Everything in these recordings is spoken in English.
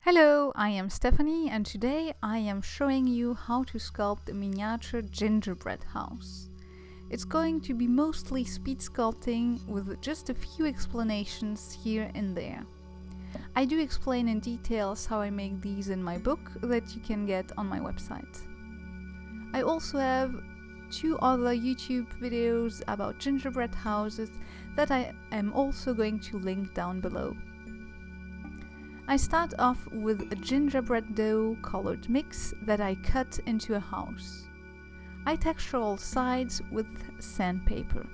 Hello, I am Stephanie and today I am showing you how to sculpt a miniature gingerbread house. It's going to be mostly speed sculpting with just a few explanations here and there. I do explain in details how I make these in my book that you can get on my website. I also have 2 other YouTube videos about gingerbread houses that I am also going to link down below. I start off with a gingerbread dough colored mix that I cut into a house. I texture all sides with sandpaper.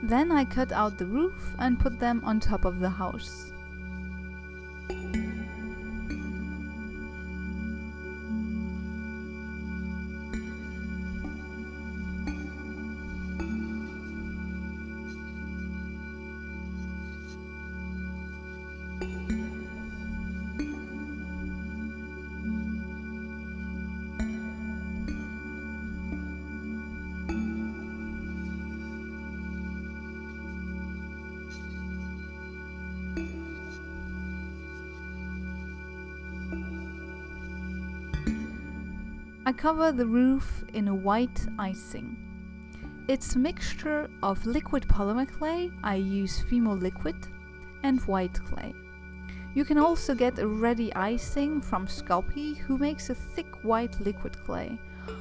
Then I cut out the roof and put them on top of the house. I cover the roof in a white icing. It's a mixture of liquid polymer clay, I use Fimo liquid, and white clay. You can also get a ready icing from Sculpey, who makes a thick white liquid clay.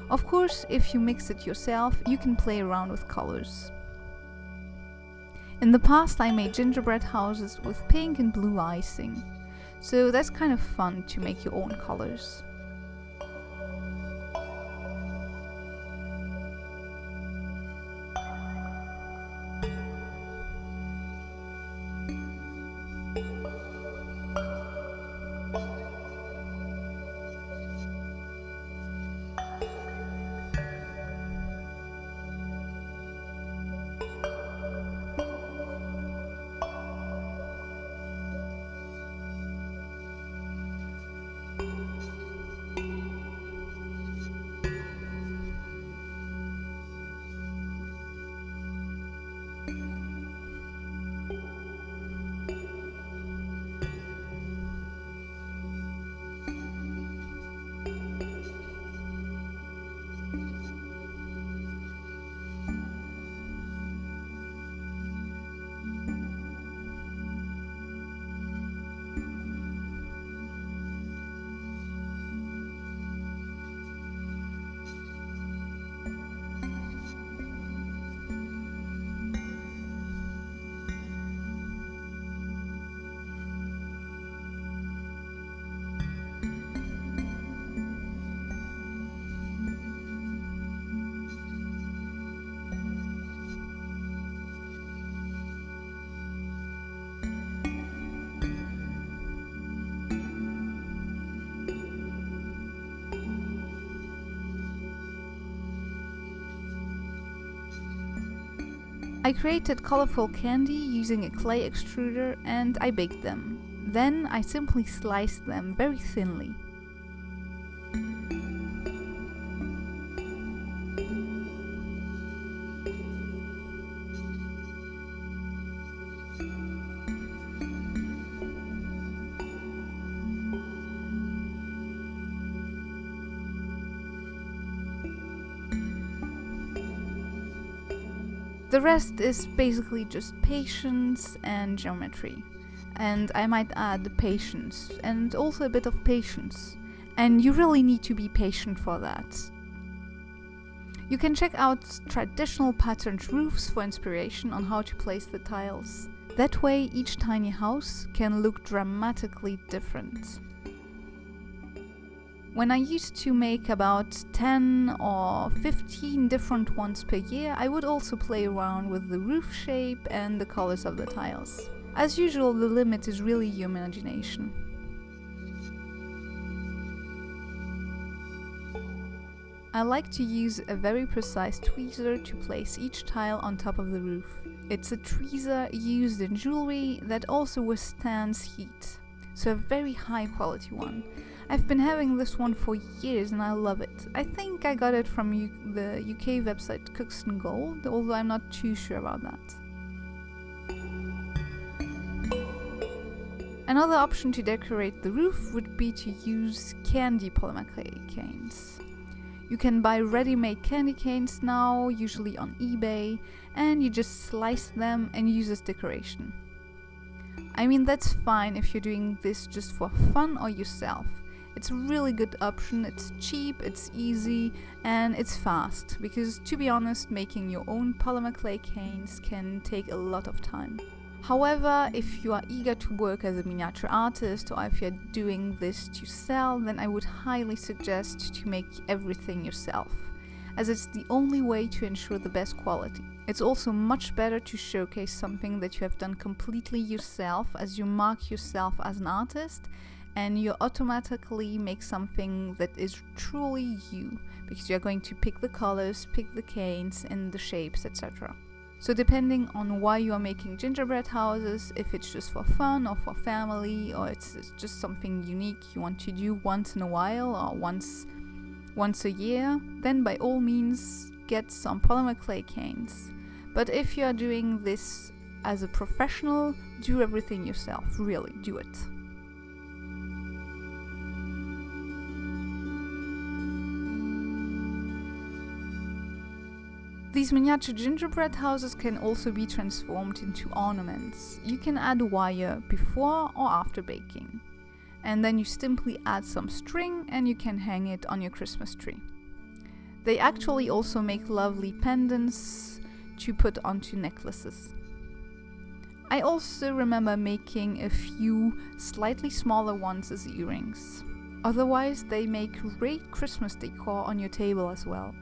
Of course, if you mix it yourself, you can play around with colors. In the past I made gingerbread houses with pink and blue icing, so that's kind of fun to make your own colors. I created colorful candy using a clay extruder and I baked them. Then I simply sliced them very thinly. The rest is basically just patience and geometry. And I might add patience and also a bit of patience. And you really need to be patient for that. You can check out traditional patterned roofs for inspiration on how to place the tiles. That way each tiny house can look dramatically different. When I used to make about 10 or 15 different ones per year, I would also play around with the roof shape and the colors of the tiles. As usual, the limit is really your imagination. I like to use a very precise tweezer to place each tile on top of the roof. It's a tweezer used in jewelry that also withstands heat, so a very high quality one. I've been having this one for years and I love it. I think I got it from the UK website Cookston Gold, although I'm not too sure about that. Another option to decorate the roof would be to use candy polymer clay canes. You can buy ready-made candy canes now, usually on eBay, and you just slice them and use as decoration. I mean, that's fine if you're doing this just for fun or yourself. It's a really good option, it's cheap, it's easy, and it's fast, because to be honest, making your own polymer clay canes can take a lot of time. However, if you are eager to work as a miniature artist or if you're doing this to sell, then I would highly suggest to make everything yourself, as it's the only way to ensure the best quality. It's also much better to showcase something that you have done completely yourself, as you mark yourself as an artist and you automatically make something that is truly you, because you're going to pick the colors, pick the canes and the shapes, etc. So depending on why you are making gingerbread houses, if it's just for fun or for family, or it's just something unique you want to do once in a while or once a year, then by all means get some polymer clay canes. But if you are doing this as a professional, do everything yourself, really, do it. These miniature gingerbread houses can also be transformed into ornaments. You can add wire before or after baking. And then you simply add some string and you can hang it on your Christmas tree. They actually also make lovely pendants to put onto necklaces. I also remember making a few slightly smaller ones as earrings. Otherwise, they make great Christmas decor on your table as well.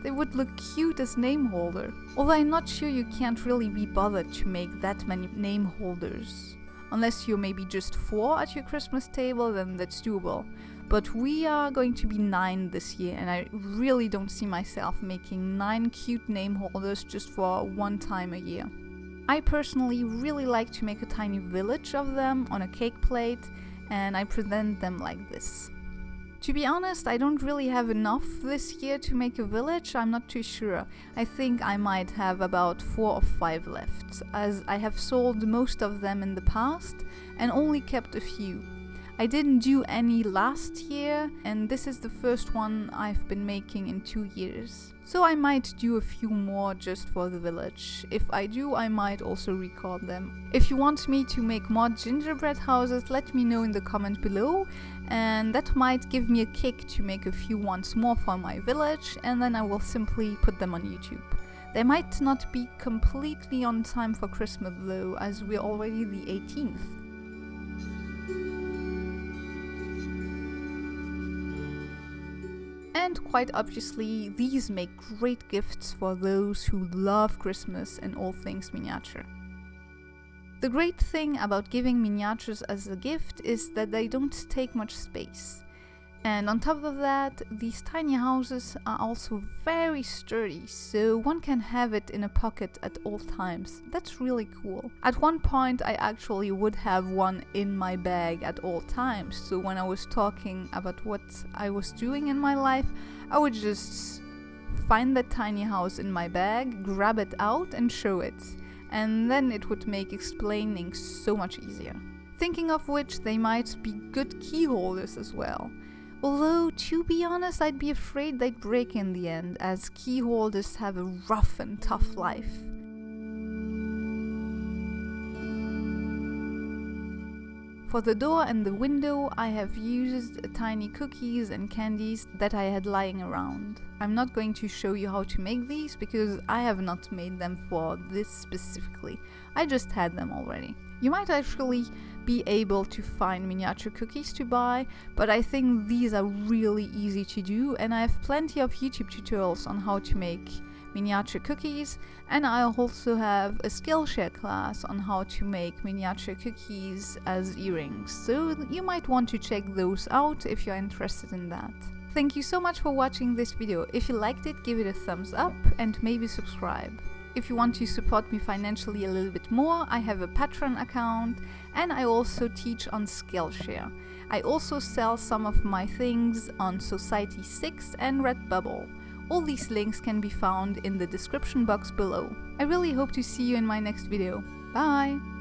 They would look cute as name holder, although I'm not sure you can't really be bothered to make that many name holders. Unless you're maybe just 4 at your Christmas table, then that's doable. But we are going to be 9 this year, and I really don't see myself making 9 cute name holders just for one time a year. I personally really like to make a tiny village of them on a cake plate, and I present them like this. To be honest, I don't really have enough this year to make a village, I'm not too sure. I think I might have about 4 or 5 left, as I have sold most of them in the past and only kept a few. I didn't do any last year, and this is the first one I've been making in 2 years. So I might do a few more just for the village. If I do, I might also record them. If you want me to make more gingerbread houses, let me know in the comment below, and that might give me a kick to make a few once more for my village, and then I will simply put them on YouTube. They might not be completely on time for Christmas though, as we're already the 18th. And quite obviously, these make great gifts for those who love Christmas and all things miniature. The great thing about giving miniatures as a gift is that they don't take much space. And on top of that, these tiny houses are also very sturdy, so one can have it in a pocket at all times. That's really cool. At one point I actually would have one in my bag at all times, so when I was talking about what I was doing in my life, I would just find that tiny house in my bag, grab it out and show it. And then it would make explaining so much easier. Thinking of which, they might be good key holders as well. Although, to be honest, I'd be afraid they'd break in the end, as key holders have a rough and tough life. For the door and the window, I have used tiny cookies and candies that I had lying around. I'm not going to show you how to make these, because I have not made them for this specifically. I just had them already. You might actually be able to find miniature cookies to buy, but I think these are really easy to do, and I have plenty of YouTube tutorials on how to make miniature cookies, and I also have a Skillshare class on how to make miniature cookies as earrings, so you might want to check those out if you're interested in that. Thank you so much for watching this video. If you liked it, give it a thumbs up and maybe subscribe. If you want to support me financially a little bit more, I have a Patreon account and I also teach on Skillshare. I also sell some of my things on Society6 and Redbubble. All these links can be found in the description box below. I really hope to see you in my next video. Bye!